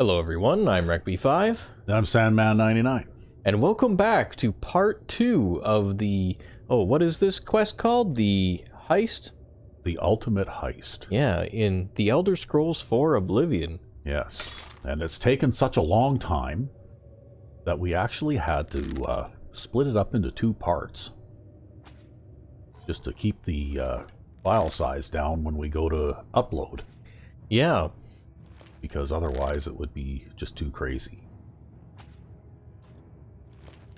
Hello everyone, I'm Recv5. I'm Sandman099. And welcome back to part 2 of the... Oh, what is this quest called? The heist? The ultimate heist. Yeah, in The Elder Scrolls 4 Oblivion. Yes. And it's taken such a long time that we actually had to split it up into 2 parts. Just to keep the file size down when we go to upload. Yeah. Because otherwise it would be just too crazy.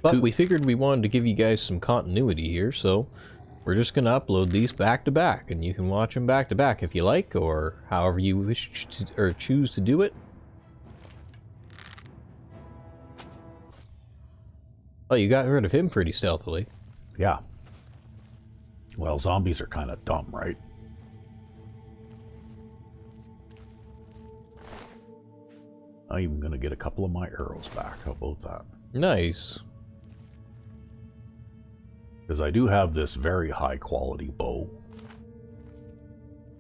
But we figured we wanted to give you guys some continuity here, so we're just going to upload these back to back, and you can watch them back to back if you like, or however you wish to, or choose to do it. Oh, you got rid of him pretty stealthily. Yeah. Well, zombies are kind of dumb, right? I'm even going to get a couple of my arrows back. How about that? Nice. Because I do have this very high quality bow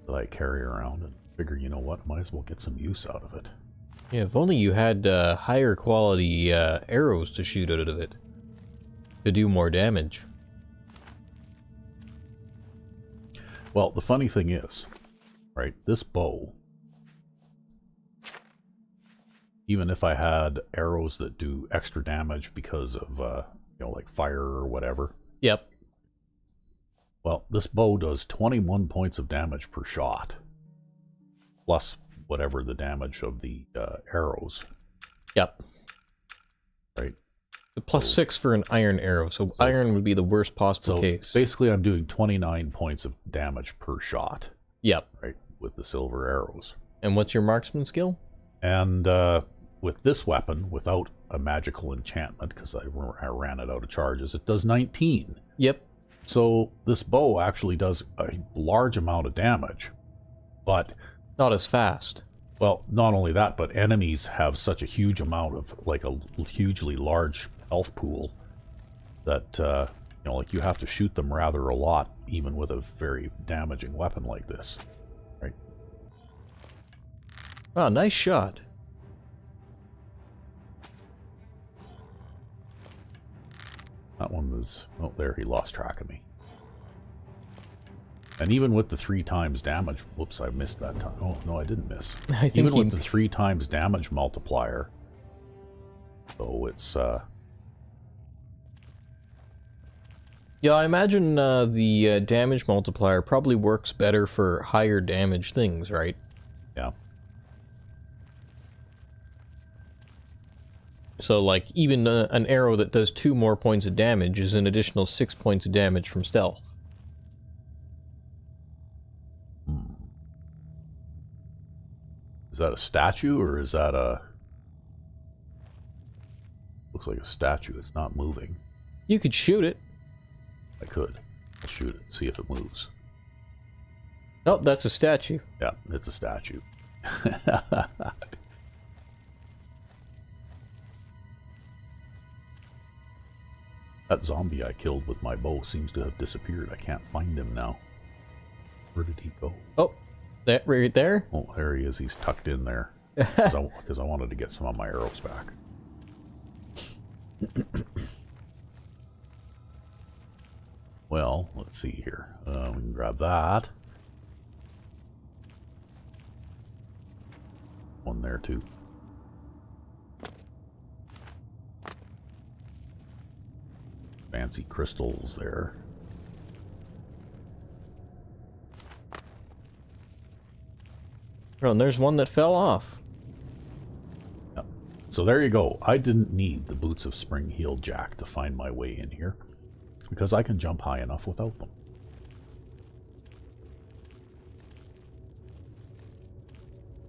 that I carry around and figure, you know what, might as well get some use out of it. Yeah, if only you had higher quality arrows to shoot out of it to do more damage. Well, the funny thing is, right, this bow, even if I had arrows that do extra damage because of, you know, like fire or whatever. Yep. Well, this bow does 21 points of damage per shot. Plus whatever the damage of the arrows. Yep. Right. Plus 6 for an iron arrow, so iron would be the worst possible case. Basically I'm doing 29 points of damage per shot. Yep. Right, with the silver arrows. And what's your marksman skill? And with this weapon, without a magical enchantment, because I ran it out of charges, it does 19. Yep. So this bow actually does a large amount of damage, but... Not as fast. Well, not only that, but enemies have such a huge amount of, like a hugely large health pool that, you know, like you have to shoot them rather a lot, even with a very damaging weapon like this. Right? Wow, nice shot. That one was... Oh, there, he lost track of me. And even with the 3 times damage... Whoops, I missed that time. Oh, no, I didn't miss. I think even with the 3 times damage multiplier. So it's... Yeah, I imagine the damage multiplier probably works better for higher damage things, right? Yeah. So, like, even an arrow that does 2 more points of damage is an additional 6 points of damage from stealth. Is that a statue, or is that a... Looks like a statue. It's not moving. You could shoot it. I could. I'll shoot it, see if it moves. Oh, that's a statue. Yeah, it's a statue. That zombie I killed with my bow seems to have disappeared. I can't find him now. Where did he go? Oh, that right there? Oh, there he is. He's tucked in there. Because I wanted to get some of my arrows back. Well, let's see here. We can grab that. One there, too. Fancy crystals there. Oh, and there's one that fell off. Yep. So there you go. I didn't need the boots of Spring-Heeled Jack to find my way in here, because I can jump high enough without them.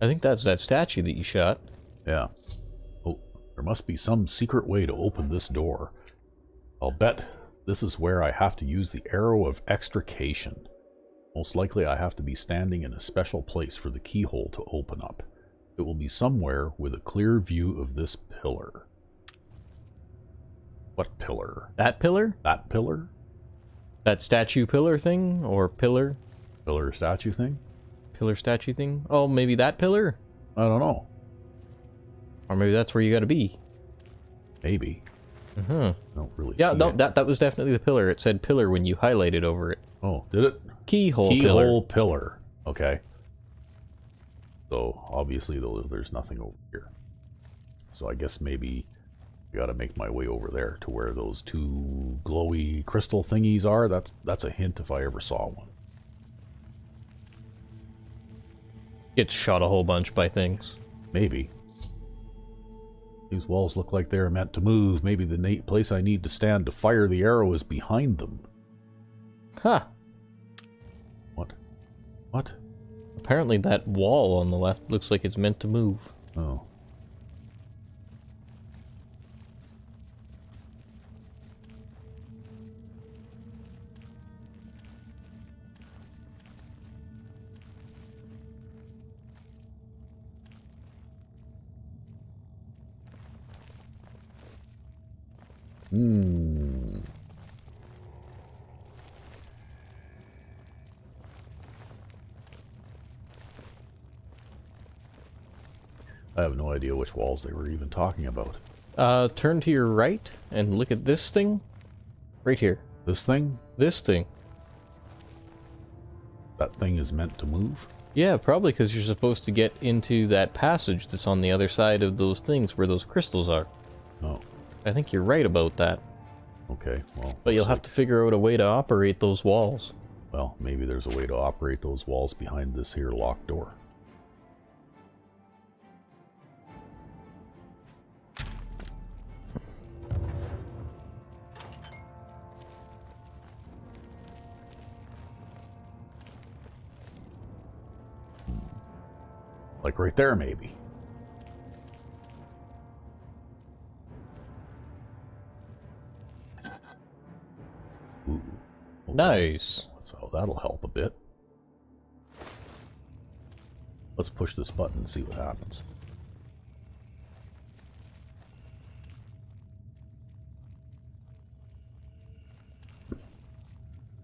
I think that's that statue that you shot. Yeah. Oh, there must be some secret way to open this door. I'll bet this is where I have to use the arrow of extrication. Most likely I have to be standing in a special place for the keyhole to open up. It will be somewhere with a clear view of this pillar. What pillar? That pillar? That pillar? That statue pillar thing? Or pillar? Pillar statue thing? Pillar statue thing? Oh, maybe that pillar? I don't know. Or maybe that's where you gotta be. Maybe. Mm-hmm. I don't really Yeah, see no, it. that was definitely the pillar. It said pillar when you highlighted over it. Oh, did it? Keyhole pillar. Keyhole pillar. Okay. So, obviously, though, there's nothing over here. So I guess maybe I gotta make my way over there to where those two glowy crystal thingies are. That's a hint if I ever saw one. Gets shot a whole bunch by things. Maybe. These walls look like they're meant to move. Maybe the place I need to stand to fire the arrow is behind them. Huh. What? What? Apparently that wall on the left looks like it's meant to move. Oh. I have no idea which walls they were even talking about. Turn to your right and look at this thing. Right here. This thing? This thing. That thing is meant to move? Yeah, probably because you're supposed to get into that passage that's on the other side of those things where those crystals are. Oh. I think you're right about that. Okay, well... But you'll have to figure out a way to operate those walls. Well, maybe there's a way to operate those walls behind this here locked door. Like right there, maybe. Ooh. Okay. Nice. So that'll help a bit. Let's push this button and see what happens.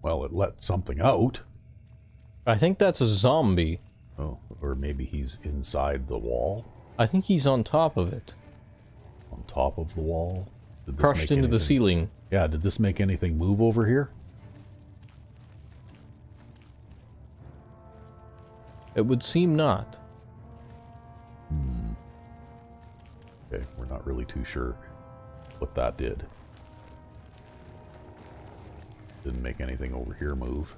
Well, it let something out. I think that's a zombie. Oh, or maybe he's inside the wall? I think he's on top of it. On top of the wall? Did this Crushed make into the anything- ceiling. Yeah, did this make anything move over here? It would seem not. Okay, we're not really too sure what that did. Didn't make anything over here move.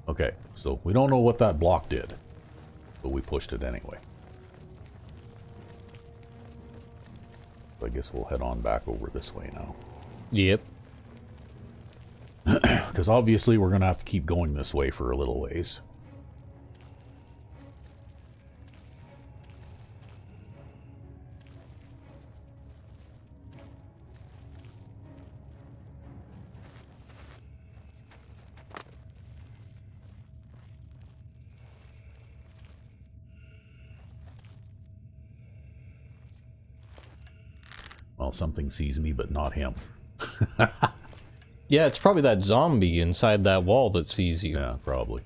Okay, so we don't know what that block did, but we pushed it anyway. So I guess we'll head on back over this way now. Yep. Because obviously we're going to have to keep going this way for a little ways. Well, something sees me, but not him. Yeah, it's probably that zombie inside that wall that sees you. Yeah, probably.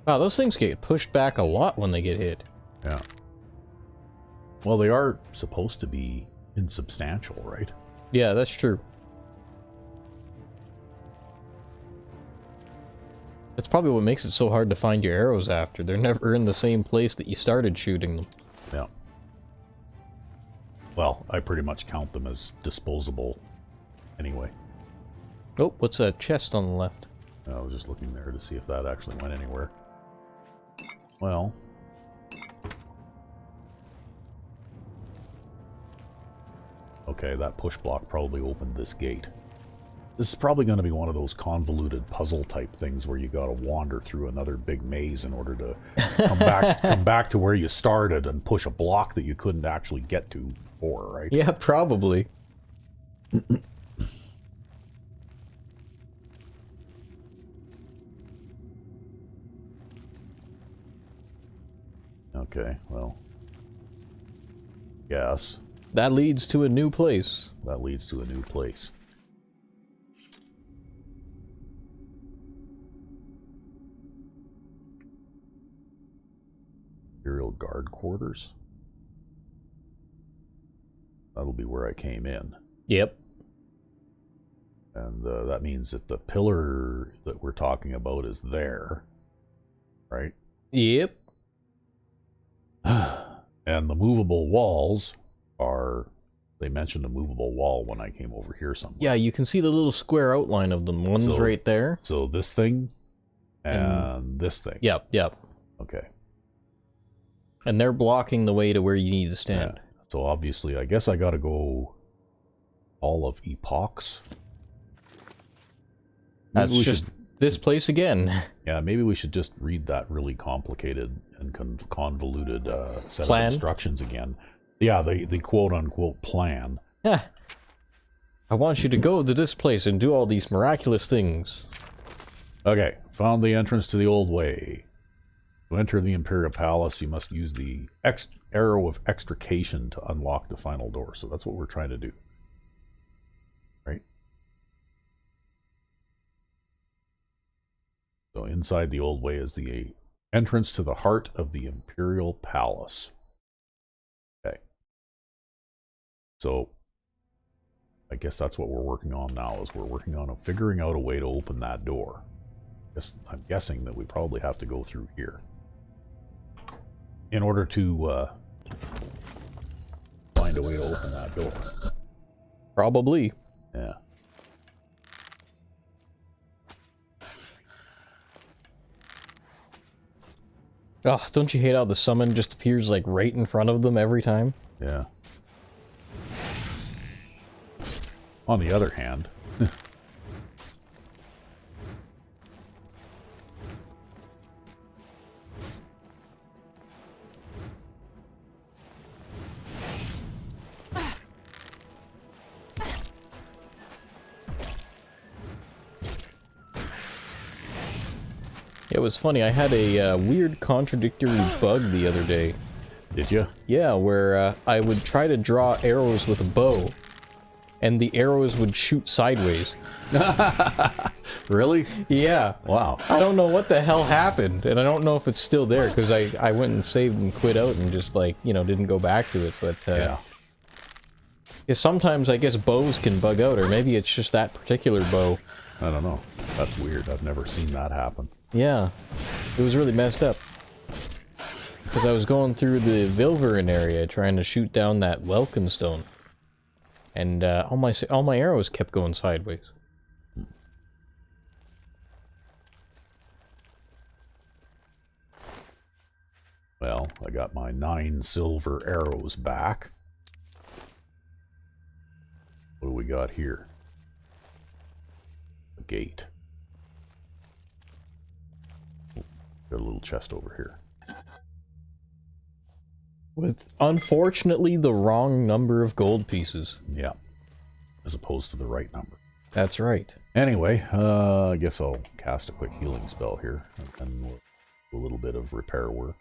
Wow, those things get pushed back a lot when they get hit. Yeah. Well, they are supposed to be insubstantial, right? Yeah, that's true. That's probably what makes it so hard to find your arrows after. They're never in the same place that you started shooting them. Yeah. Well, I pretty much count them as disposable anyway. Oh, what's that chest on the left? I was just looking there to see if that actually went anywhere. Well. Okay, that push block probably opened this gate. This is probably going to be one of those convoluted puzzle type things where you got to wander through another big maze in order to come back to where you started and push a block that you couldn't actually get to before, right? Yeah, probably. Okay, well. Yes. That leads to a new place. That leads to a new place. guard quarters. That'll be where I came in. Yep. And that means that the pillar that we're talking about is there. Right? Yep. And the movable walls are... They mentioned a movable wall when I came over here somewhere. Yeah, you can see the little square outline of them. One's right there. So this thing and this thing. Yep, yep. Okay. And they're blocking the way to where you need to stand. Yeah. So obviously, I guess I gotta go all of ep46. That's just this place again. Yeah, maybe we should just read that really complicated and convoluted set Plan? of instructions again. Yeah, the quote-unquote plan. Yeah. I want you to go to this place and do all these miraculous things. Okay, found the entrance to the old way. To enter the Imperial Palace, you must use the arrow of extrication to unlock the final door. So that's what we're trying to do. Right? So inside the old way is the entrance to the heart of the Imperial Palace. Okay. So I guess that's what we're working on now, is we're working on figuring out a way to open that door. I'm guessing that we probably have to go through here in order to find a way to open that door. Probably. Yeah. Oh, don't you hate how the summon just appears like right in front of them every time? Yeah. On the other hand, It was funny, I had a weird contradictory bug the other day. did you? Yeah, where I would try to draw arrows with a bow, and the arrows would shoot sideways. Really? Yeah. Wow. I don't know what the hell happened, and I don't know if it's still there, because I went and saved and quit out and just, like, you know, didn't go back to it, but, Yeah. sometimes I guess bows can bug out, or maybe it's just that particular bow. I don't know. That's weird. I've never seen that happen. Yeah. It was really messed up. Because I was going through the Vilverin area trying to shoot down that Welkin stone. And all my arrows kept going sideways. Well, I got my 9 silver arrows back. What do we got here? A gate. Oh, got a little chest over here. With, unfortunately, the wrong number of gold pieces. Yeah. As opposed to the right number. That's right. Anyway, I guess I'll cast a quick healing spell here. And we'll do a little bit of repair work.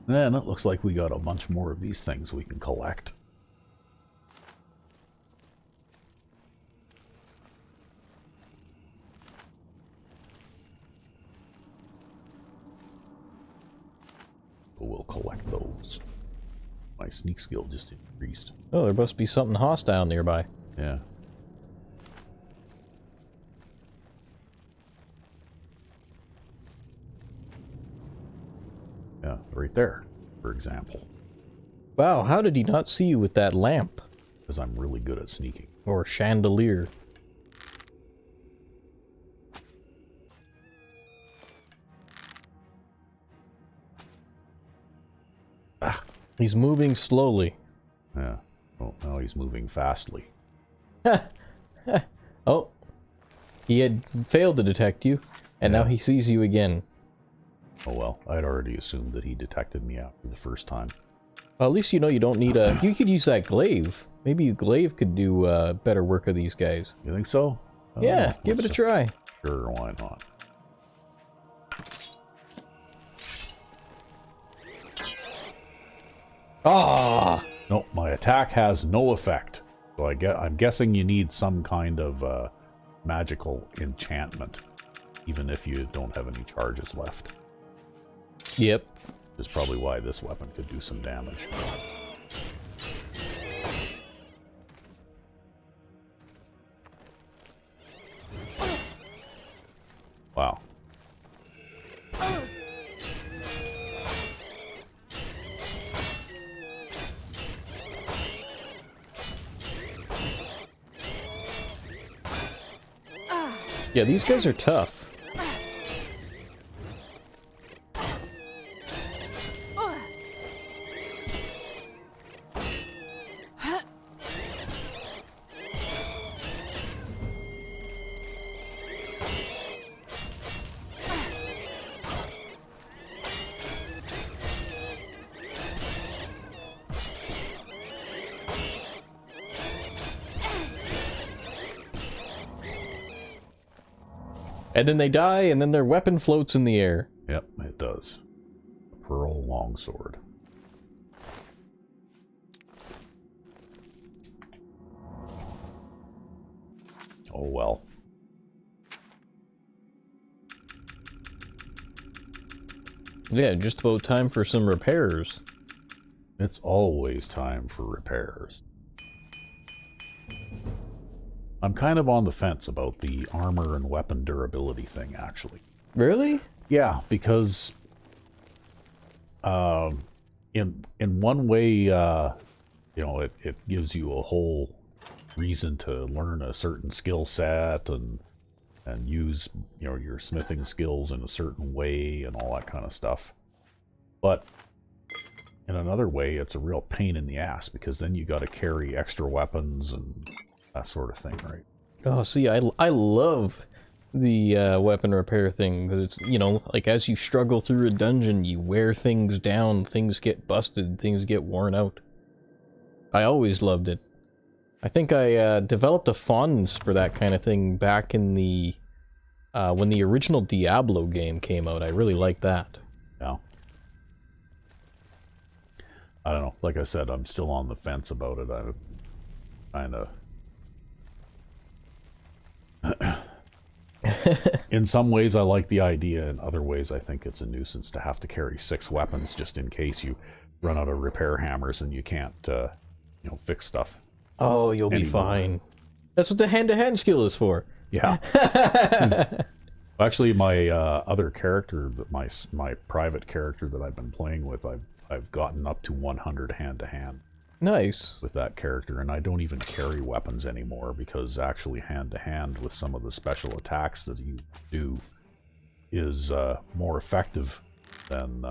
And it looks like we got a bunch more of these things we can collect. So we'll collect those. My sneak skill just increased. Oh, there must be something hostile nearby. Yeah. Yeah, right there, for example. Wow, how did he not see you with that lamp? Because I'm really good at sneaking. Or chandelier. Ah. He's moving slowly. Yeah. Oh, now he's moving fastly. Oh. He had failed to detect you, and now he sees you again. Oh well, I'd already assumed that he detected me after the first time. Well, at least you know you don't need a... You could use that glaive. Maybe glaive could do better work of these guys. You think so? Yeah, give it a try. Sure, why not? Ah! No, my attack has no effect. So I'm guessing you need some kind of magical enchantment, even if you don't have any charges left. Yep. Which is probably why this weapon could do some damage. Wow. Yeah, these guys are tough. And then they die, and then their weapon floats in the air. Yep, it does. A pearl longsword. Oh well. Yeah, just about time for some repairs. It's always time for repairs. I'm kind of on the fence about the armor and weapon durability thing, actually. Really? Yeah, because in one way, you know, it gives you a whole reason to learn a certain skill set and use, you know, your smithing skills in a certain way and all that kind of stuff. But in another way, it's a real pain in the ass because then you got to carry extra weapons and that sort of thing, right? Oh, see, I love the weapon repair thing, because it's, you know, like as you struggle through a dungeon, you wear things down, things get busted, things get worn out. I always loved it. I think I developed a fondness for that kind of thing back in the when the original Diablo game came out. I really liked that. Yeah. I don't know. Like I said, I'm still on the fence about it. I'm kind of... In some ways, I like the idea. In other ways, I think it's a nuisance to have to carry 6 weapons just in case you run out of repair hammers and you can't, you know, fix stuff. Oh, you'll be fine. That's what the hand-to-hand skill is for. Yeah. Actually, my other character, my private character that I've been playing with, I've gotten up to 100 hand-to-hand. Nice. With that character, and I don't even carry weapons anymore because actually hand-to-hand with some of the special attacks that you do is more effective than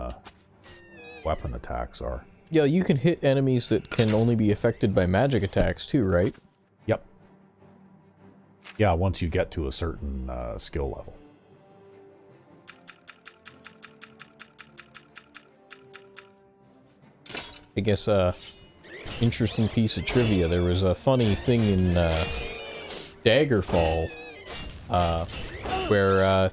weapon attacks are. Yeah, you can hit enemies that can only be affected by magic attacks too, right? Yep. Yeah, once you get to a certain skill level. I guess, interesting piece of trivia. There was a funny thing in Daggerfall where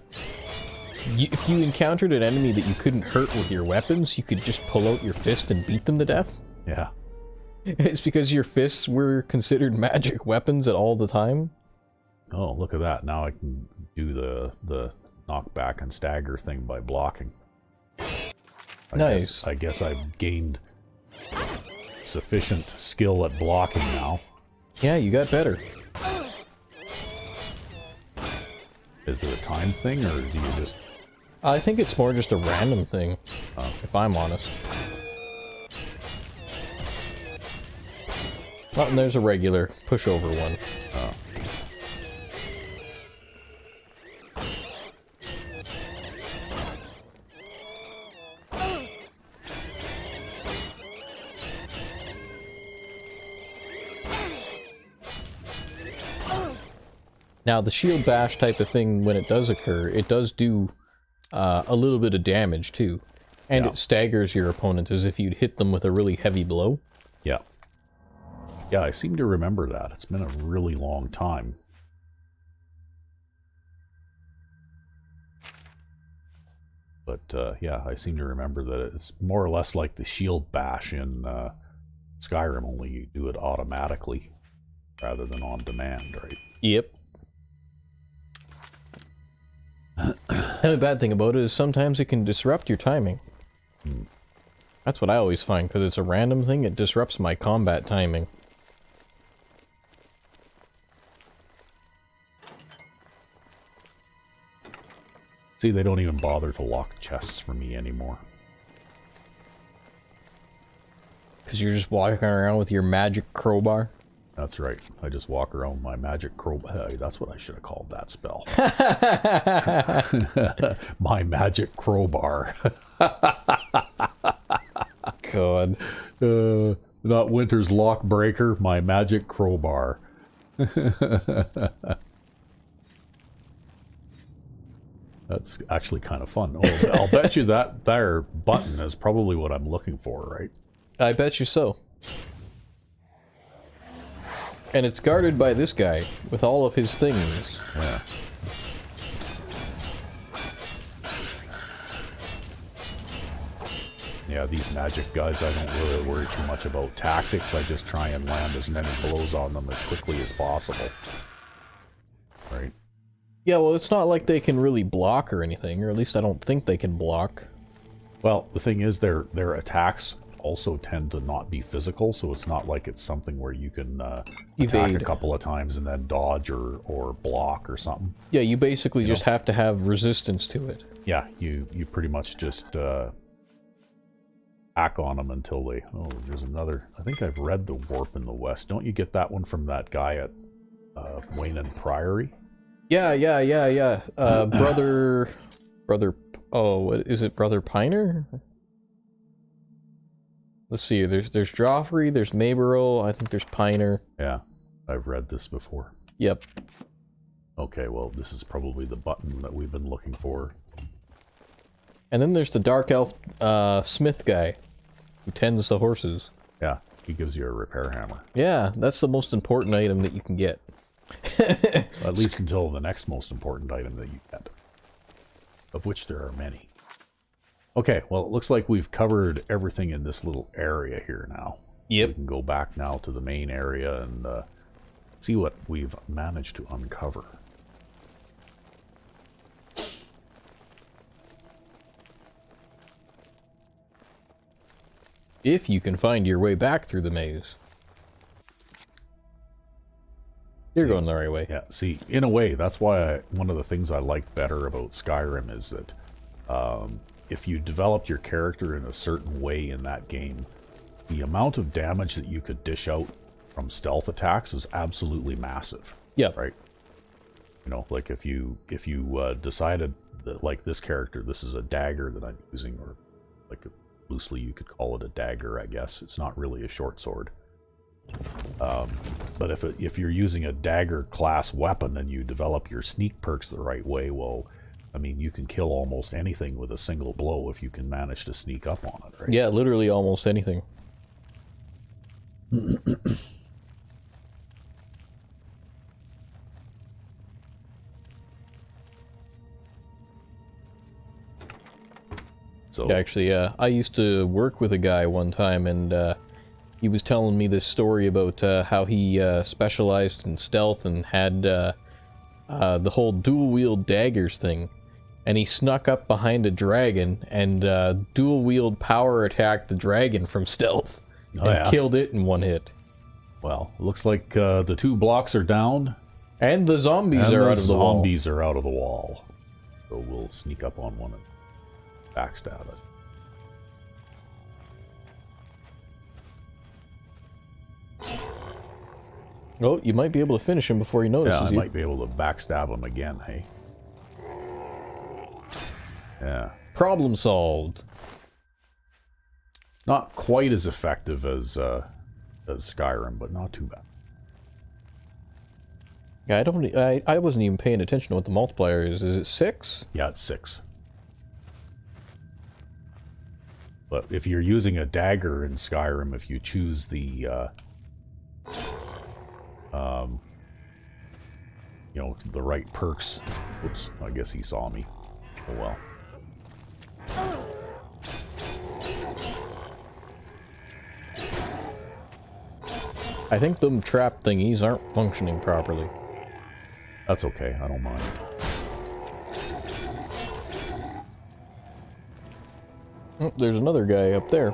if you encountered an enemy that you couldn't hurt with your weapons, you could just pull out your fist and beat them to death. Yeah. It's because your fists were considered magic weapons at all the time. Oh, look at that. Now I can do the knockback and stagger thing by blocking. Nice. I guess I've gained sufficient skill at blocking now. Yeah, you got better. Is it a time thing, or do you just... I think it's more just a random thing, if I'm honest. Oh, and there's a regular pushover one. Oh. Now, the shield bash type of thing, when it does occur, it does do a little bit of damage, too. And Yeah. it staggers your opponent as if you'd hit them with a really heavy blow. Yeah. Yeah, I seem to remember that. It's been a really long time. But yeah, I seem to remember that it's more or less like the shield bash in Skyrim, only you do it automatically rather than on demand, right? Yep. And the bad thing about it is sometimes it can disrupt your timing. That's what I always find, because it's a random thing, it disrupts my combat timing. See, they don't even bother to lock chests for me anymore. Because you're just walking around with your magic crowbar? That's right. I just walk around with my magic crowbar. Hey, that's what I should have called that spell. My magic crowbar. God. Not Winter's Lockbreaker, my magic crowbar. That's actually kind of fun. Oh, I'll bet you that there button is probably what I'm looking for, right? I bet you so. And it's guarded by this guy, with all of his things. Yeah. Yeah, these magic guys, I don't really worry too much about tactics. I just try and land as many blows on them as quickly as possible. Right? Yeah, well, it's not like they can really block or anything, or at least I don't think they can block. Well, the thing is, their attacks also tend to not be physical, so it's not like it's something where you can attack a couple of times and then dodge or block or something. Yeah, you basically just have to have resistance to it. Yeah, you pretty much just hack on them until they... Oh, there's another... I think I've read The Warp in the West. Don't you get that one from that guy at Wayne and Priory? Yeah. Brother... Oh, what is it? Brother Piner? Let's see, there's Joffrey, there's Mayborough, I think there's Piner. Yeah, I've read this before. Yep. Okay, well, this is probably the button that we've been looking for. And then there's the Dark Elf Smith guy, who tends the horses. Yeah, he gives you a repair hammer. Yeah, that's the most important item that you can get. At least until the next most important item that you get. Of which there are many. Okay, well, it looks like we've covered everything in this little area here now. Yep. We can go back now to the main area and see what we've managed to uncover. If you can find your way back through the maze. You're going the right way. Yeah, see, in a way, that's why one of the things I like better about Skyrim is that if you develop your character in a certain way in that game, the amount of damage that you could dish out from stealth attacks is absolutely massive. Yeah. Right? You know, like if you decided that, like, this character, this is a dagger that I'm using, or like loosely you could call it a dagger, I guess. It's not really a short sword. But if you're using a dagger class weapon and you develop your sneak perks the right way, well, I mean, you can kill almost anything with a single blow if you can manage to sneak up on it, right? Yeah, literally almost anything. So actually, I used to work with a guy one time, and he was telling me this story about how he specialized in stealth and had the whole dual-wield daggers thing. And he snuck up behind a dragon and dual-wield power attacked the dragon from stealth. And killed it in one hit. Well, looks like the 2 blocks are down. And the zombies are out of the wall. Zombies are out of the wall. So we'll sneak up on one and backstab it. Oh, you might be able to finish him before he notices you. Might be able to backstab him again, hey? Yeah. Problem solved. Not quite as effective as Skyrim, but not too bad. Yeah, I wasn't even paying attention to what the multiplier is. Is it 6? Yeah, it's 6. But if you're using a dagger in Skyrim, if you choose the, you know, the right perks. Oops, I guess he saw me. Oh well. I think them trap thingies aren't functioning properly. That's okay, I don't mind. Oh, there's another guy up there.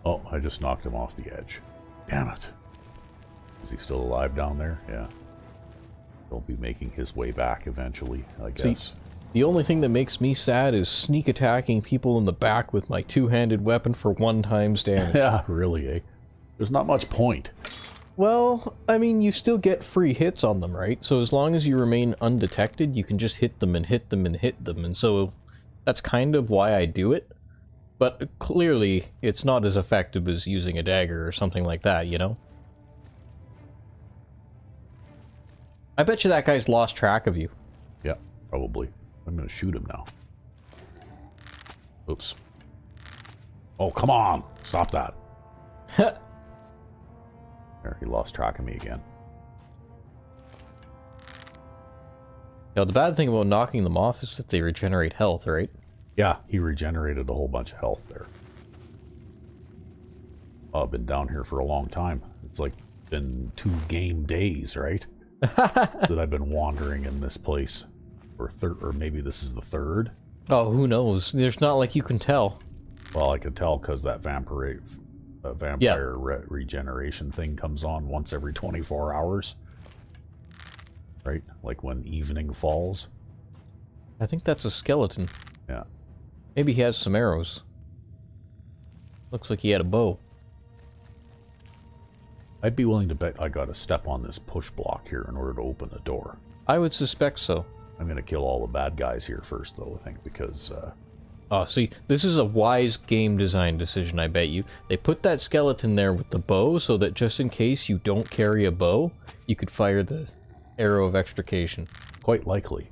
Oh, I just knocked him off the edge. Damn it. Is he still alive down there? Yeah. He'll be making his way back eventually, I guess. See, the only thing that makes me sad is sneak attacking people in the back with my two-handed weapon for 1 times damage. Yeah, really, eh? There's not much point. Well, I mean, you still get free hits on them, right? So as long as you remain undetected, you can just hit them and hit them and hit them, and so that's kind of why I do it. But clearly, it's not as effective as using a dagger or something like that, you know? I bet you that guy's lost track of you. Yeah, probably. I'm gonna shoot him now. Oops. Oh, come on! Stop that. There, he lost track of me again. Now, the bad thing about knocking them off is that they regenerate health, right? Yeah, he regenerated a whole bunch of health there. Oh, I've been down here for a long time. It's like been 2 game days, right? That I've been wandering in this place. Or maybe this is the 3rd. Oh, who knows? There's not like you can tell. Well, I could tell because that vampire regeneration thing comes on once every 24 hours. Right? Like when evening falls. I think that's a skeleton. Yeah. Maybe he has some arrows. Looks like he had a bow. I'd be willing to bet I gotta step on this push block here in order to open the door. I would suspect so. I'm gonna kill all the bad guys here first, though, I think, because... Oh, see, this is a wise game design decision, I bet you. They put that skeleton there with the bow so that just in case you don't carry a bow, you could fire the arrow of extrication. Quite likely.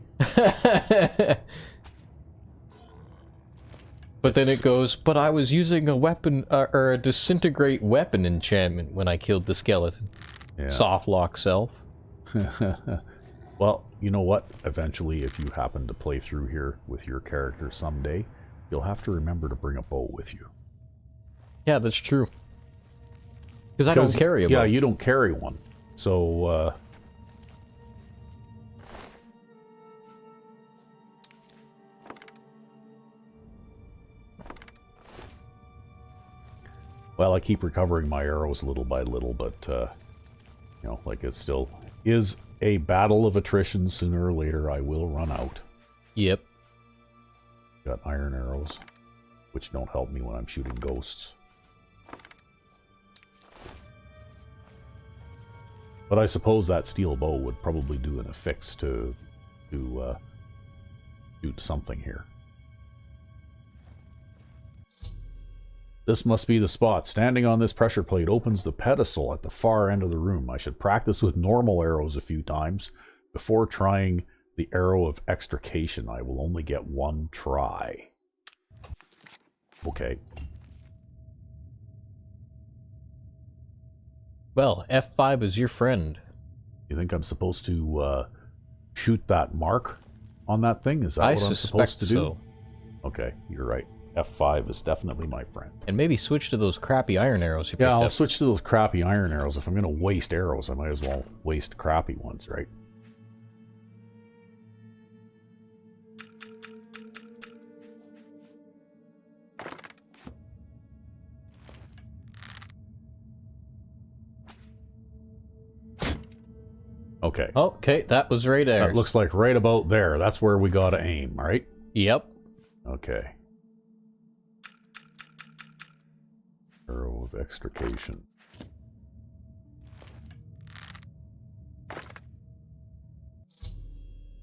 But then it goes, but I was using a weapon, or a disintegrate weapon enchantment when I killed the skeleton. Yeah. Soft lock self. Well, you know what? Eventually, if you happen to play through here with your character someday, you'll have to remember to bring a bow with you. Yeah, that's true. Because I don't carry a bow. Yeah, you don't carry one. So, well, I keep recovering my arrows little by little, but, you know, like it still is a battle of attrition. Sooner or later, I will run out. Yep. Got iron arrows, which don't help me when I'm shooting ghosts. But I suppose that steel bow would probably do an affix to shoot something here. This must be the spot. Standing on this pressure plate opens the pedestal at the far end of the room. I should practice with normal arrows a few times before trying the arrow of extrication. I will only get 1 try. Okay. Well, F5 is your friend. You think I'm supposed to shoot that mark on that thing? Is that what I'm supposed to do? So. Okay, you're right. F5 is definitely my friend. And maybe switch to those crappy iron arrows you picked Yeah, I'll up. switch to those crappy iron arrows. If I'm going to waste arrows, I might as well waste crappy ones, right? Okay. Okay, that was right there. That looks like right about there. That's where we got to aim, right? Yep. Okay. Arrow of extrication.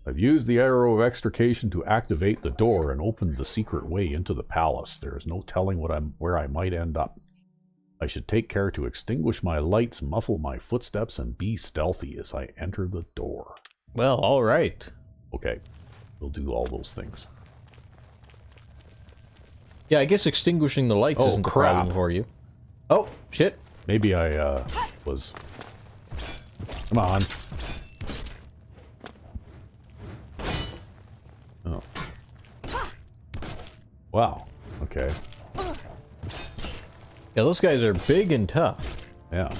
I've used the arrow of extrication to activate the door and opened the secret way into the palace. There is no telling where I might end up. I should take care to extinguish my lights, muffle my footsteps, and be stealthy as I enter the door. Well, all right. Okay, we'll do all those things. Yeah, I guess extinguishing the lights isn't the problem for you. Oh, shit. Maybe I was... Come on. Wow. Okay. Yeah, those guys are big and tough. Yeah.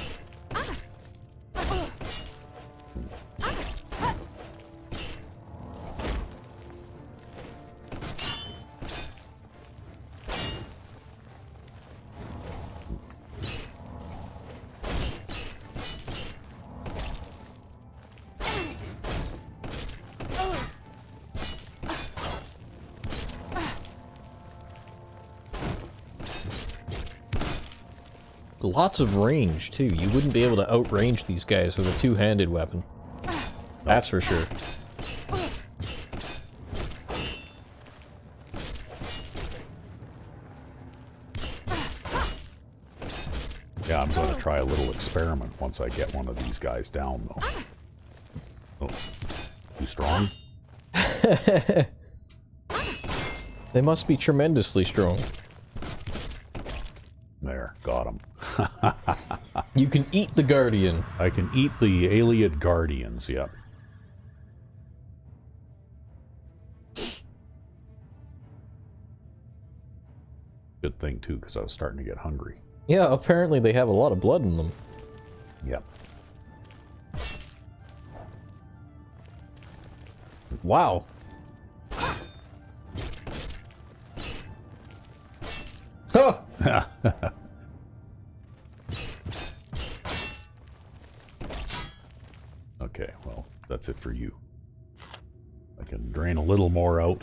Lots of range, too. You wouldn't be able to outrange these guys with a two-handed weapon. That's for sure. Yeah, I'm going to try a little experiment once I get one of these guys down, though. Oh, too strong? They must be tremendously strong. There, got him. You can eat the Guardian. I can eat the Alien Guardians, yep. Good thing, too, because I was starting to get hungry. Yeah, apparently they have a lot of blood in them. Yep. Wow. Huh! Okay, well, that's it for you. I can drain a little more out.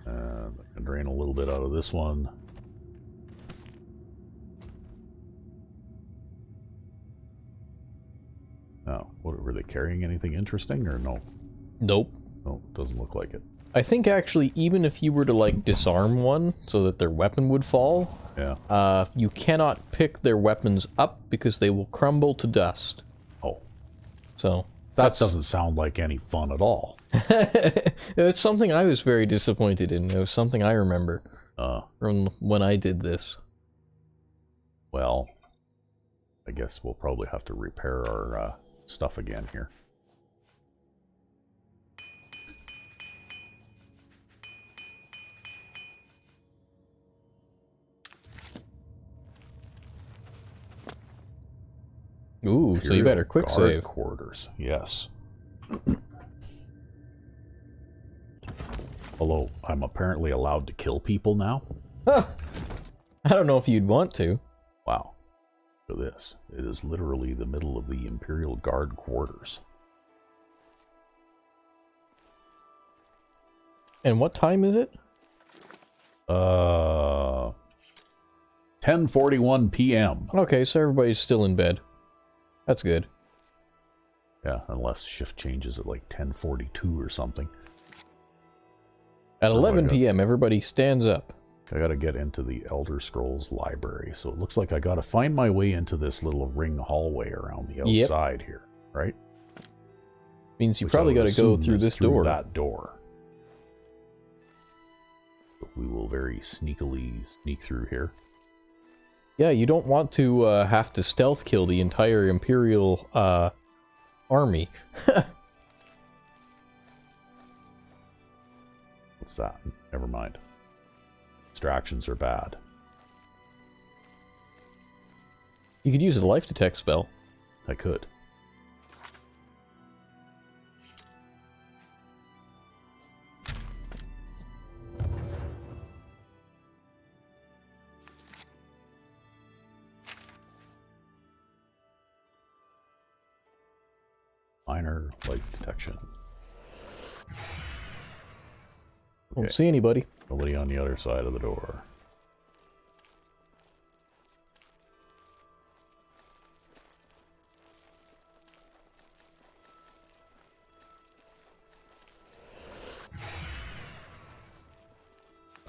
I can drain a little bit out of this one. Oh, what, were they carrying anything interesting or no? Nope. No, it doesn't look like it. I think actually, even if you were to, like, disarm one so that their weapon would fall, yeah. You cannot pick their weapons up because they will crumble to dust. Oh. So, That doesn't sound like any fun at all. It's something I was very disappointed in. It was something I remember from when I did this. Well, I guess we'll probably have to repair our stuff again here. Ooh, so you better quick Guard save. Quarters, yes. Although, I'm apparently allowed to kill people now? Huh. I don't know if you'd want to. Wow. Look at this. It is literally the middle of the Imperial Guard Quarters. And what time is it? 10:41 p.m. Okay, so everybody's still in bed. That's good. Yeah, unless shift changes at like 10:42 or something. At 11 p.m., everybody stands up. I gotta get into the Elder Scrolls library, so it looks like I gotta find my way into this little ring hallway around the outside here, right? Means you Which probably I would gotta go assume through is this through door. that door. But we will very sneakily sneak through here. Yeah, you don't want to have to stealth kill the entire Imperial army. What's that? Never mind. Distractions are bad. You could use a life detect spell. I could. Minor life detection. Don't see anybody. Nobody on the other side of the door.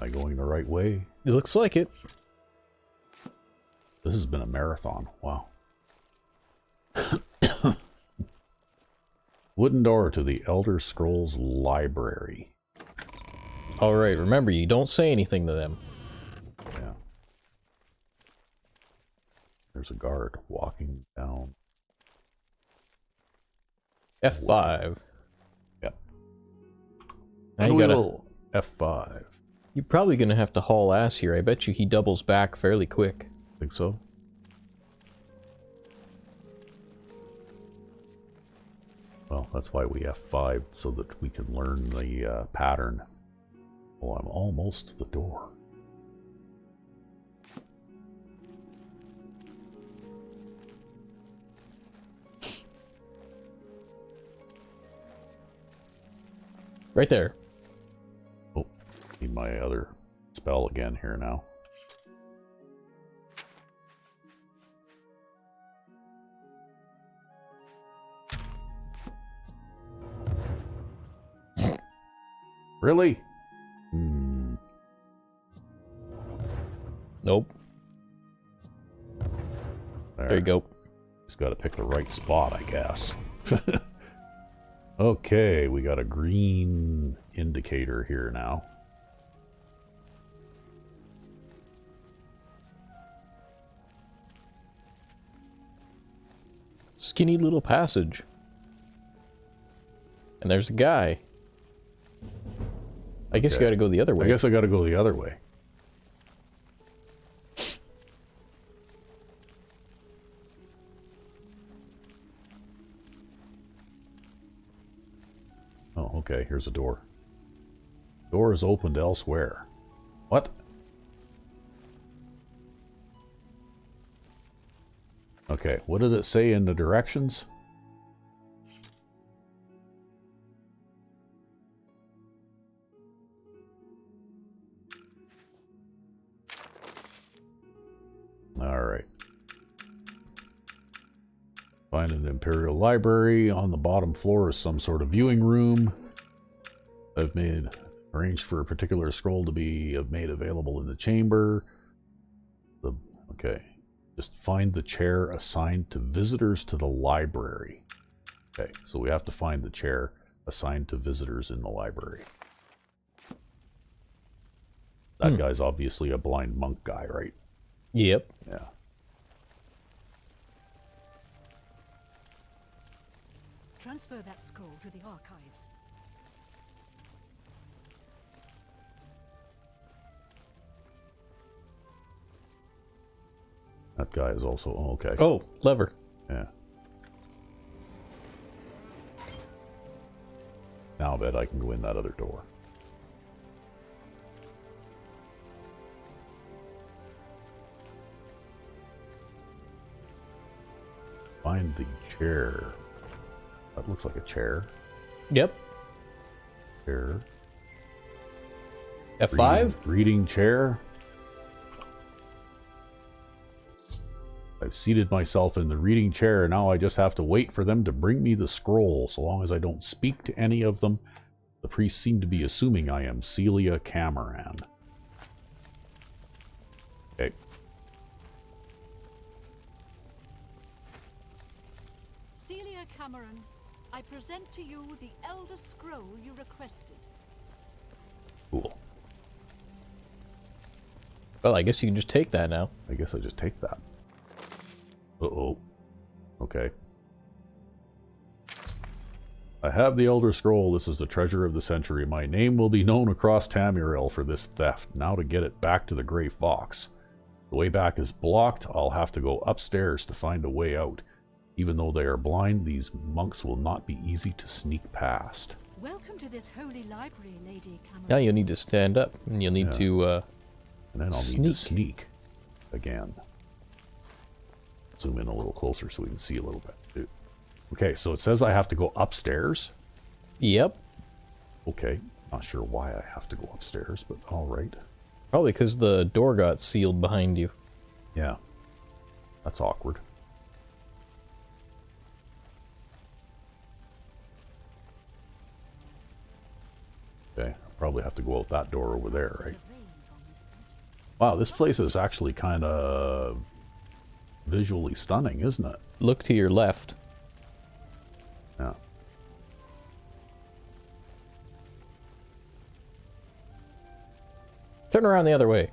Am I going the right way? It looks like it. This has been a marathon. Wow. Wooden door to the Elder Scrolls Library. Alright, remember, you don't say anything to them. Yeah. There's a guard walking down. F5. Yep. Now you gotta... Unreal F5. You're probably gonna have to haul ass here. I bet you he doubles back fairly quick. Think so? Well, that's why we F5, so that we can learn the pattern. Oh, I'm almost to the door. Right there. Oh, need my other spell again here now. Really? Nope. There you go. Just got to pick the right spot, I guess. Okay, we got a green indicator here now. Skinny little passage. And there's a guy. I guess you gotta go the other way. I guess I gotta go the other way. Oh, okay, here's a door. Door is opened elsewhere. What? Okay, what did it say in the directions? Alright. Find an Imperial Library. On the bottom floor is some sort of viewing room. I've arranged for a particular scroll to be made available in the chamber. Okay. Just find the chair assigned to visitors to the library. Okay, so we have to find the chair assigned to visitors in the library. That guy's obviously a blind monk guy, right? Yep. Yeah. Transfer that scroll to the archives. That guy is also... Oh, okay. Oh, lever. Yeah. Now I bet I can go in that other door. Find the chair. That looks like a chair. Yep. Chair. F5? Reading chair. I've seated myself in the reading chair, and now I just have to wait for them to bring me the scroll. So long as I don't speak to any of them, the priests seem to be assuming I am Celia Cameron. Okay. Celia Cameron, I present to you the Elder Scroll you requested. Cool. Well, I guess you can just take that now. I guess I just take that. Uh-oh. Okay. I have the Elder Scroll. This is the treasure of the century. My name will be known across Tamriel for this theft. Now to get it back to the Grey Fox. The way back is blocked. I'll have to go upstairs to find a way out. Even though they are blind, these monks will not be easy to sneak past. Welcome to this holy library, Lady Cameron. Now you'll need to stand up, and you'll need to, And then I'll need to sneak again. Zoom in a little closer so we can see a little bit. Okay, so it says I have to go upstairs. Yep. Okay, not sure why I have to go upstairs, but all right. Probably because the door got sealed behind you. Yeah, that's awkward. Okay, I'll probably have to go out that door over there, right? Wow, this place is actually kind of visually stunning, isn't it? Look to your left. Yeah. Turn around the other way,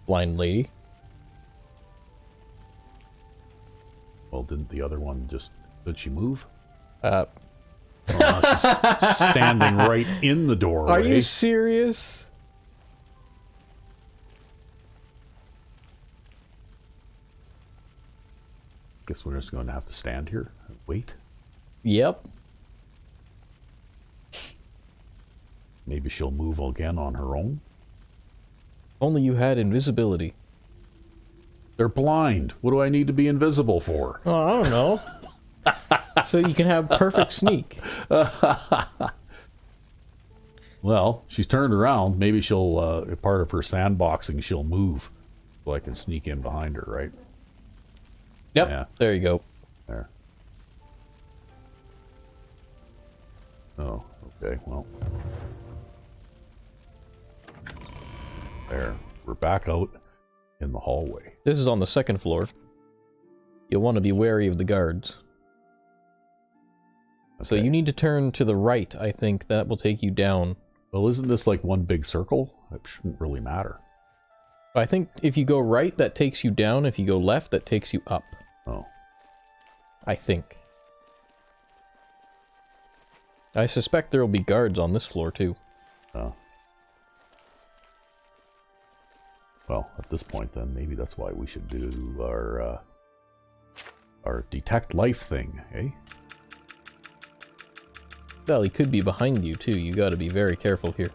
blind lady. Well, didn't the other one just... Did she move? Oh, Now she's standing right in the doorway. Are you serious? Guess we're just going to have to stand here and wait. Yep. Maybe she'll move again on her own. Only you had invisibility. They're blind. What do I need to be invisible for? Oh, I don't know. So you can have perfect sneak. Well, she's turned around. Maybe she'll, part of her sandboxing, she'll move. So I can sneak in behind her, right? Yep. Yeah. There you go. There. Oh, okay, well. There. We're back out in the hallway. This is on the second floor. You'll want to be wary of the guards. Okay. So you need to turn to the right, I think. That will take you down. Well, isn't this like one big circle? It shouldn't really matter. I think if you go right, that takes you down. If you go left, that takes you up. Oh. I think. I suspect there will be guards on this floor, too. Oh. Well, at this point, then, maybe that's why we should do our detect life thing, eh? Well, he could be behind you, too. You gotta be very careful here.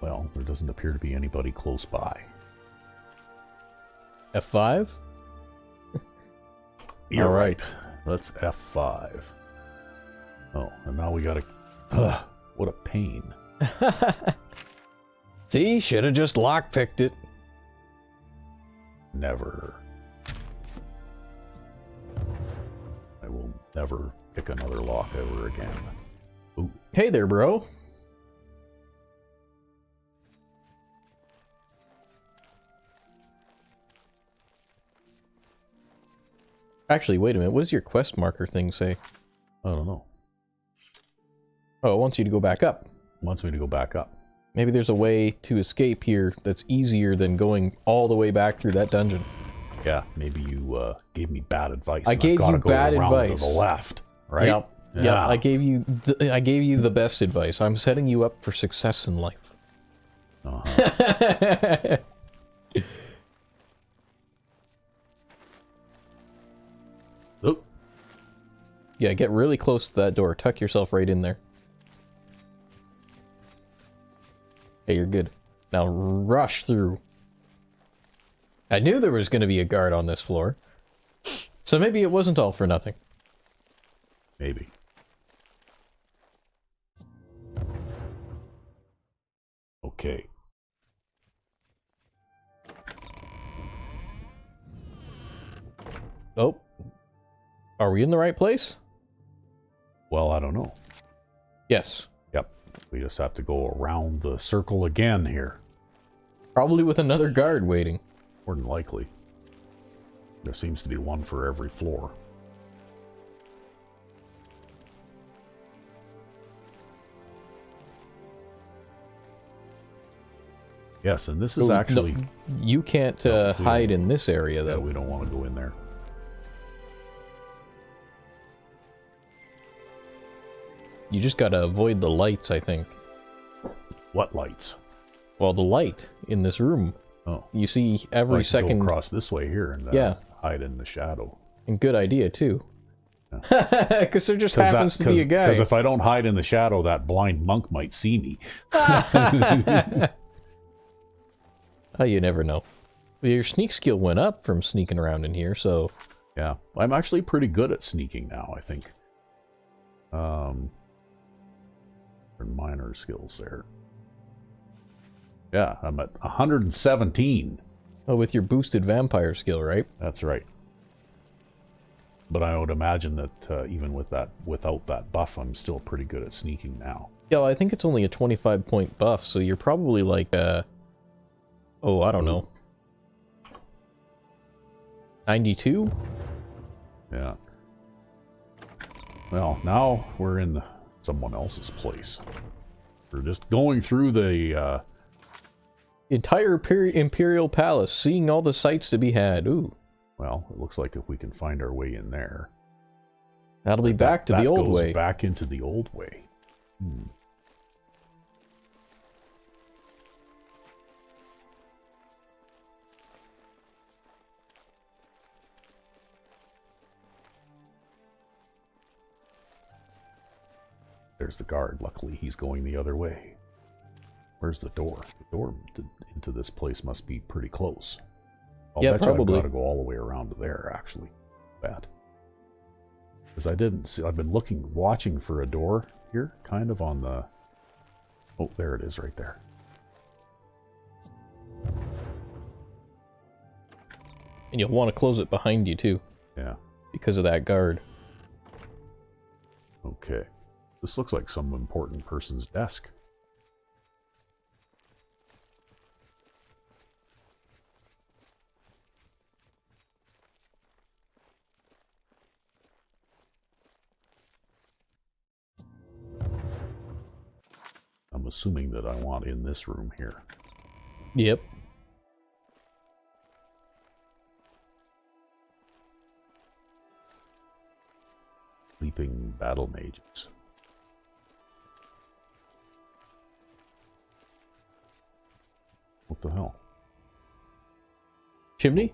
Well, there doesn't appear to be anybody close by. F5? You're All right. Let's F5. Oh, and now we gotta... what a pain. See? Should have just lockpicked it. Never. I will never pick another lock ever again. Ooh. Hey there, bro. Actually, wait a minute. What does your quest marker thing say? I don't know. Oh, it wants you to go back up. It wants me to go back up. Maybe there's a way to escape here that's easier than going all the way back through that dungeon. Yeah, maybe you gave me bad advice. I gave you bad advice. To the left, right? Yep. Yeah. I gave you the best advice. I'm setting you up for success in life. Uh-huh. Oh. Yeah, get really close to that door. Tuck yourself right in there. Hey, you're good. Now rush through. I knew there was going to be a guard on this floor. So maybe it wasn't all for nothing. Maybe. Okay. Oh. Are we in the right place? Well, I don't know. Yes. Yep. We just have to go around the circle again here. Probably with another guard waiting. More than likely. There seems to be one for every floor. Yes, and this is actually... No, you can't hide in this area, though. Yeah, we don't want to go in there. You just gotta avoid the lights, I think. What lights? Well, the light in this room. Oh. You see every second... Go across this way here and hide in the shadow. And good idea, too. Because there just happens to be a guy. Because if I don't hide in the shadow, that blind monk might see me. Oh, you never know. Your sneak skill went up from sneaking around in here, so... Yeah, I'm actually pretty good at sneaking now, I think. Minor skills there. Yeah, I'm at 117. Oh, with your boosted vampire skill, right? That's right. But I would imagine that even with that, without that buff, I'm still pretty good at sneaking now. Yeah, well, I think it's only a 25-point buff, so you're probably like, oh, I don't know. 92? Yeah. Well, now we're in someone else's place. We're just going through the Entire Imperial Palace, seeing all the sights to be had. Ooh. Well, it looks like if we can find our way in there. That'll be back to the old way. Back into the old way. Hmm. There's the guard. Luckily, he's going the other way. Where's the door? The door into this place must be pretty close. Yeah, bet probably. I've got to go all the way around to there, actually. Bet. Because I didn't see... I've been watching for a door here, kind of on the... Oh, there it is right there. And you'll want to close it behind you, too. Yeah. Because of that guard. Okay. This looks like some important person's desk. I'm assuming that I want in this room here. Yep. Sleeping battle mages. What the hell? Chimney?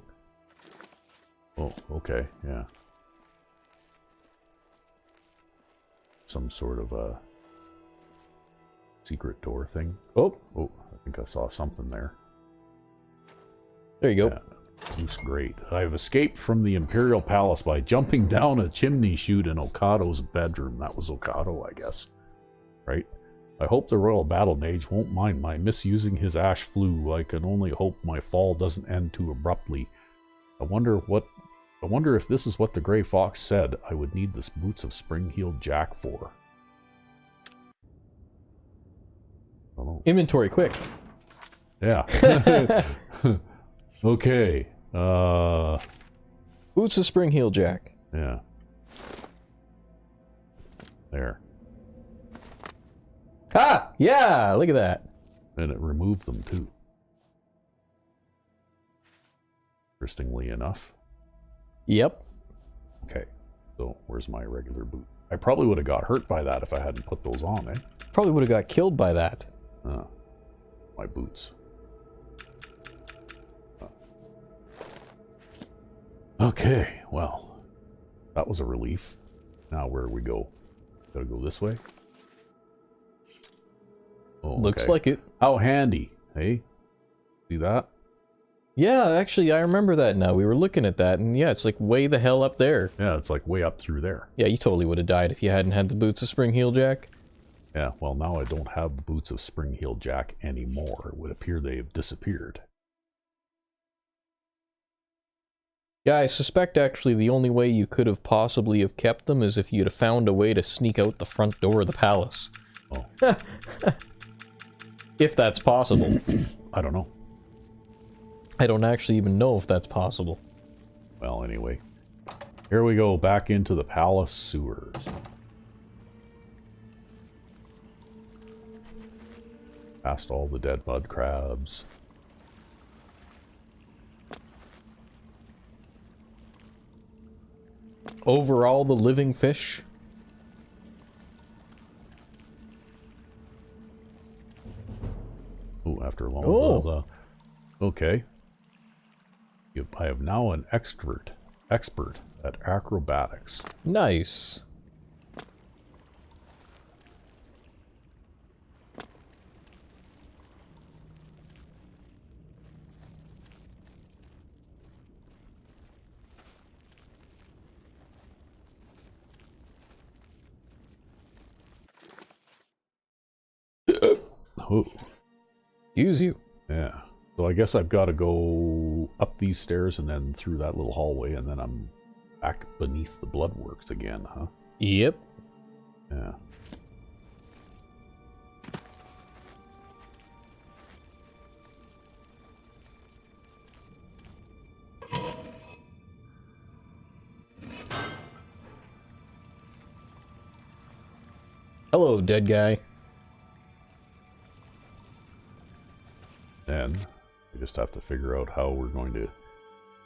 Oh, okay, yeah. Some sort of a secret door thing. Oh, Oh, I think I saw something there. there you go. Yeah, looks great. I've escaped from the Imperial Palace by jumping down a chimney chute in Okado's bedroom. That was Okado, I guess. Right? I hope the Royal Battle Mage won't mind my misusing his ash flue. I can only hope my fall doesn't end too abruptly. I wonder if this is what the Grey Fox said I would need the boots of Spring-Heeled Jack for. Oh. Inventory, quick. Yeah. Okay. Boots of Spring Heel Jack. Yeah. There. Ah! Yeah! Look at that. And it removed them too. Interestingly enough. Yep. Okay. So, where's my regular boot? I probably would have got hurt by that if I hadn't put those on, eh? Probably would have got killed by that. My boots. Okay, well, that was a relief. Now where do we go? Gotta go this way? Oh, Looks okay. like it. How handy, hey? See that? Yeah, actually, I remember that now. We were looking at that, and yeah, it's like way the hell up there. Yeah, it's like way up through there. Yeah, you totally would have died if you hadn't had the boots of Spring Heel Jack. Yeah, well, now I don't have the boots of Spring-Heeled Jack anymore. It would appear they have disappeared. Yeah, I suspect actually the only way you could have possibly have kept them is if you'd have found a way to sneak out the front door of the palace. Oh. If that's possible. I don't know. I don't actually even know if that's possible. Well, anyway. Here we go, back into the palace sewers. Past all the dead mud crabs. Over all the living fish. Oh, after a long Oh. blah, blah. Okay. I have now an expert at acrobatics. Nice. Oh, Use you. yeah. So I guess I've got to go up these stairs and then through that little hallway, and then I'm back beneath the bloodworks again, huh? Yep. Yeah. Hello, dead guy. Then we just have to figure out how we're going to...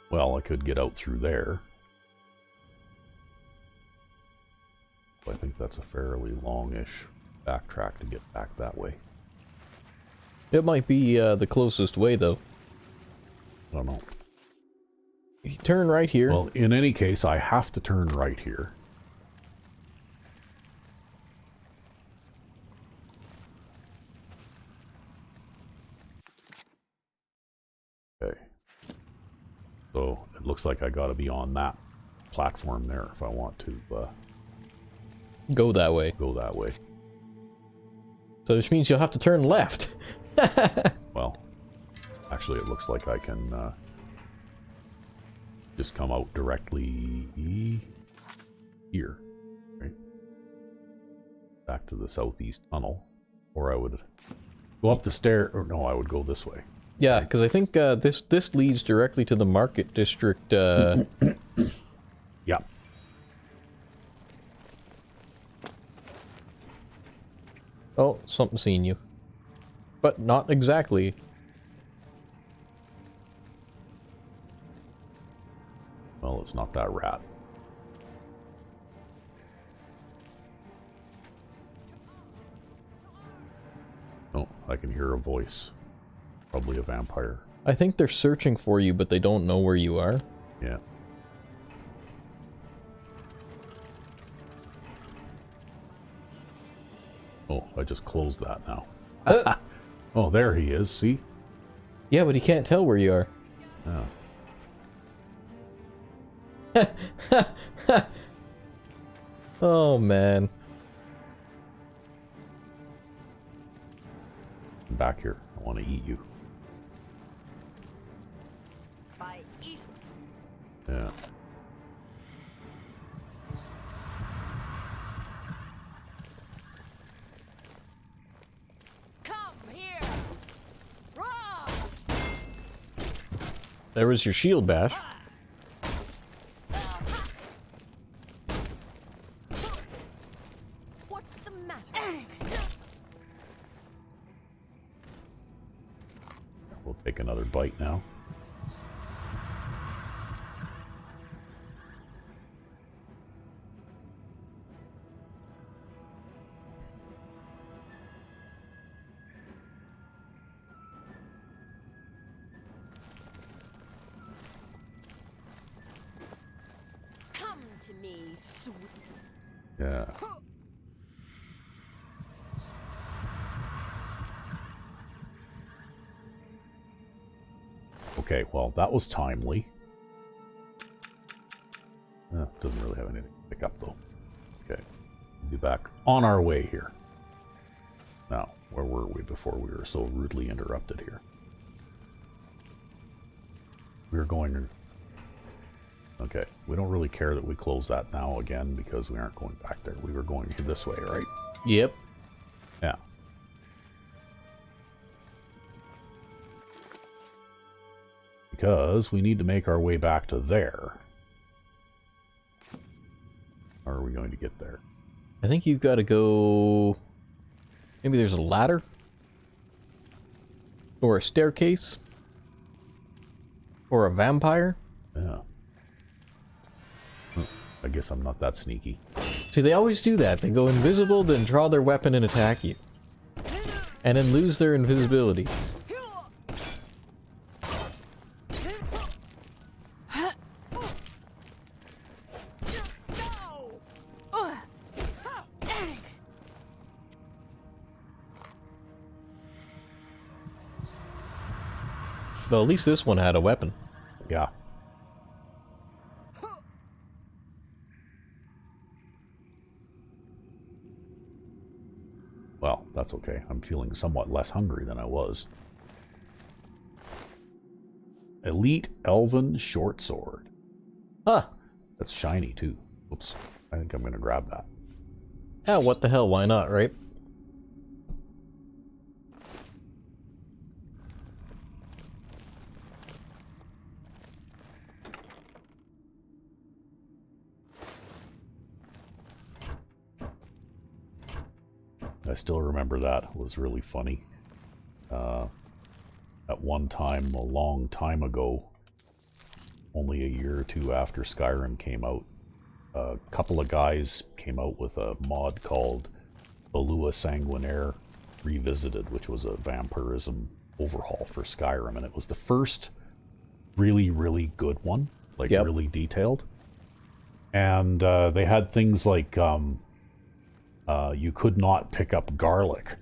Well, I could get out through there. I think that's a fairly longish backtrack to get back that way. It might be the closest way, though. I don't know. You turn right here. Well, in any case, I have to turn right here. Okay. So, it looks like I gotta be on that platform there if I want to Go that way. go that way. So which means you'll have to turn left. Well, actually it looks like I can just come out directly here, right? Back to the southeast tunnel. Or I would go up the stair, or no, I would go this way. Yeah, because I think this leads directly to the market district. Yeah. Oh, something seen you. But not exactly. Well, it's not that rat. Oh, I can hear a voice. Probably a vampire. I think they're searching for you, but they don't know where you are. Yeah. Oh, I just closed that now. Oh, there he is, see? Yeah, but he can't tell where you are. Oh. Oh, man. I'm back here. I want to eat you. By east. Yeah. Come here. Raw. There was your shield bash. What's the matter? We'll take another bite now. Come to me, sweet. Yeah. Okay, well, that was timely. Doesn't really have anything to pick up, though. Okay. We'll be back on our way here. Now, where were we before we were so rudely interrupted here? We were going... Okay, we don't really care that we close that now again because we aren't going back there. We were going this way, right? Yep. Yeah. Because we need to make our way back to there. How are we going to get there? I think you've got to go... Maybe there's a ladder? Or a staircase? Or a vampire? Yeah. Oh, I guess I'm not that sneaky. See, they always do that. They go invisible, then draw their weapon and attack you. And then lose their invisibility. Though at least this one had a weapon. Yeah. Well, that's okay. I'm feeling somewhat less hungry than I was. Elite Elven Short Sword. Huh. That's shiny, too. Oops. I think I'm going to grab that. Yeah, what the hell, why not, right? I still remember that. It was really funny. at one time, a long time ago, only a year or two after Skyrim came out, a couple of guys came out with a mod called Balua Sanguinaire Revisited, which was a vampirism overhaul for Skyrim, and it was the first really, really good one, like really detailed. And they had things like you could not pick up garlic,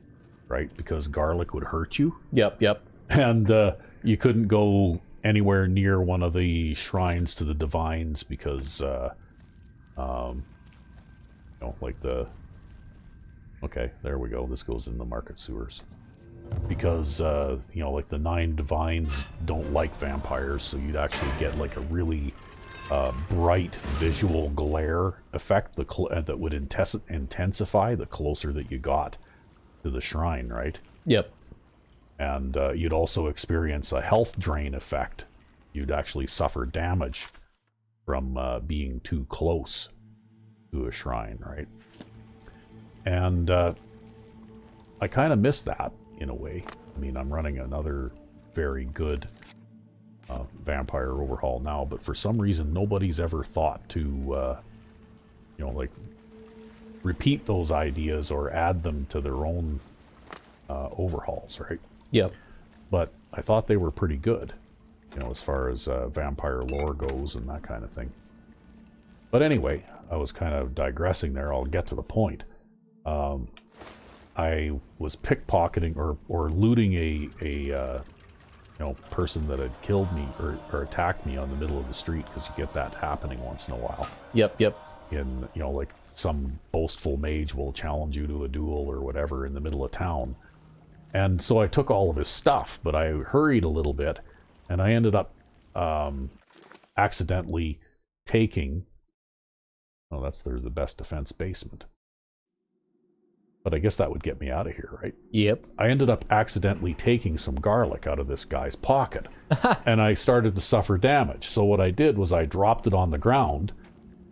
right? Because garlic would hurt you. Yep. And you couldn't go anywhere near one of the shrines to the divines because, like the... Okay, there we go. This goes in the market sewers. Because, like the 9 divines don't like vampires, so you'd actually get like a really bright visual glare effect that would intensify the closer that you got to the shrine, right? Yep. And you'd also experience a health drain effect. You'd actually suffer damage from being too close to a shrine, right? And I kind of miss that in a way. I mean, I'm running another very good vampire overhaul now, but for some reason nobody's ever thought to, like repeat those ideas or add them to their own overhauls, right? Yep. But I thought they were pretty good, as far as vampire lore goes and that kind of thing. But anyway, I was kind of digressing there. I'll get to the point. I was pickpocketing or looting a person that had killed me or attacked me on the middle of the street, because you get that happening once in a while. Yep. In, like some boastful mage will challenge you to a duel or whatever in the middle of town. And so I took all of his stuff, but I hurried a little bit, and I ended up accidentally taking... Oh, that's the best defense basement. But I guess that would get me out of here, right? Yep. I ended up accidentally taking some garlic out of this guy's pocket, and I started to suffer damage. So what I did was I dropped it on the ground,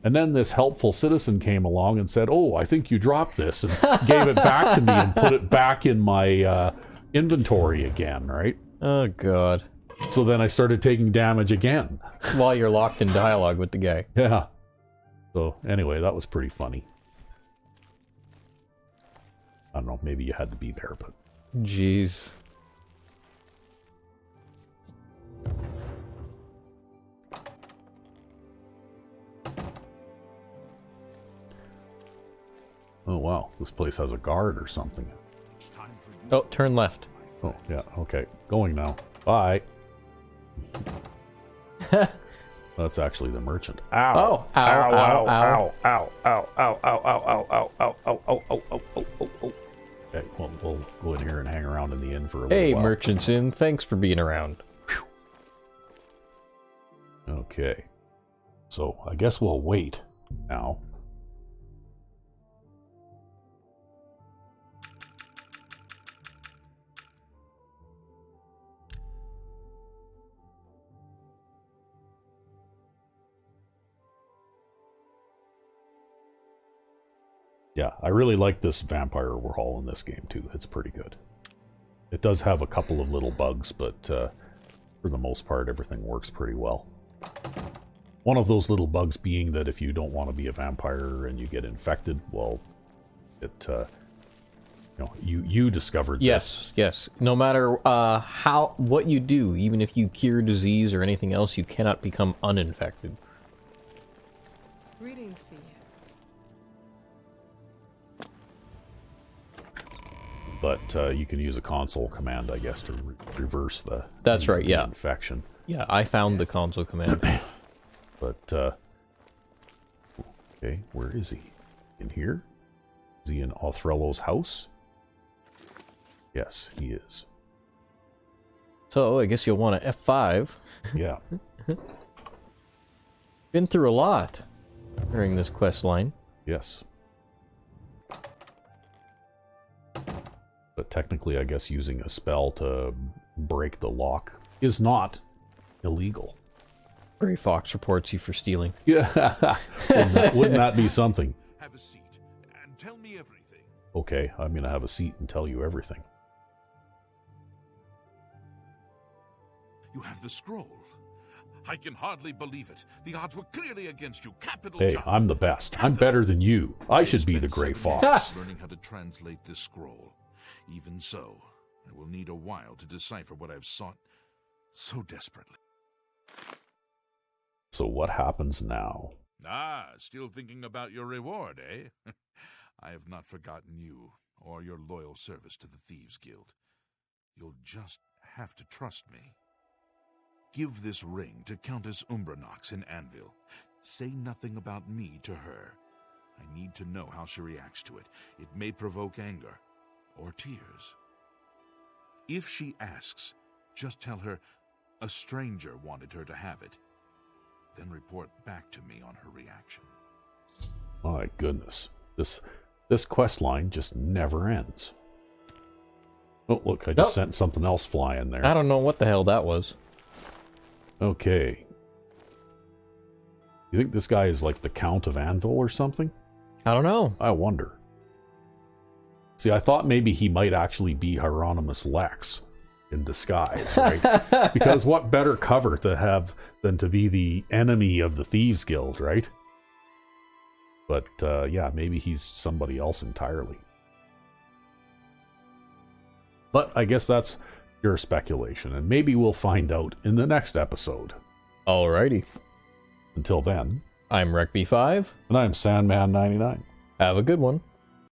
and then this helpful citizen came along and said, "Oh, I think you dropped this," and gave it back to me and put it back in my inventory again, right? Oh, God. So then I started taking damage again. While you're locked in dialogue with the guy. Yeah. So anyway, that was pretty funny. I don't know, maybe you had to be there, but... Jeez. Oh, wow. This place has a guard or something. Oh, turn left. Oh, yeah, okay. Going now. Bye. That's actually the merchant. Ow! Oh, ow, ow, ow. Ow, ow, ow, ow, ow, ow, ow, ow, ow, ow, ow, ow, ow, ow, ow. Okay, well, we'll go in here and hang around in the inn for a little while. Hey, Merchant's Inn, thanks for being around. Okay. So, I guess we'll wait now. Yeah, I really like this vampire overhaul in this game too. It's pretty good. It does have a couple of little bugs, but for the most part, everything works pretty well. One of those little bugs being that if you don't want to be a vampire and you get infected, well, it you discovered this. Yes. No matter what you do, even if you cure disease or anything else, you cannot become uninfected. Greetings to you. But you can use a console command, I guess, to reverse the... That's right, yeah. Infection. Yeah, I found the console command. But, okay, where is he? In here? Is he in Othrello's house? Yes, he is. So, I guess you'll want to F5. Yeah. Been through a lot during this quest line. Yes. But technically, I guess using a spell to break the lock is not illegal. Grey Fox reports you for stealing. Yeah. Wouldn't that be something? Have a seat and tell me everything. Okay, I'm going to have a seat and tell you everything. You have the scroll. I can hardly believe it. The odds were clearly against you. Capital Hey, job. I'm the best. I'm better than you. I should be the Grey Fox. Learning how to translate this scroll. Even so, I will need a while to decipher what I've sought so desperately. So what happens now? Ah, still thinking about your reward, eh? I have not forgotten you or your loyal service to the Thieves Guild. You'll just have to trust me. Give this ring to Countess Umbranox in Anvil. Say nothing about me to her. I need to know how she reacts to it. It may provoke anger or tears. If she asks, just tell her a stranger wanted her to have it. Then report back to me on her reaction. My goodness. This quest line just never ends. Oh, look, I just sent something else flying there. I don't know what the hell that was. Okay. You think this guy is like the Count of Anvil or something? I don't know. I wonder. See, I thought maybe he might actually be Hieronymus Lex in disguise, right? Because what better cover to have than to be the enemy of the Thieves Guild, right? But yeah, maybe he's somebody else entirely. But I guess that's pure speculation, and maybe we'll find out in the next episode. Alrighty. Until then, I'm Recv5. and I'm Sandman099. Have a good one.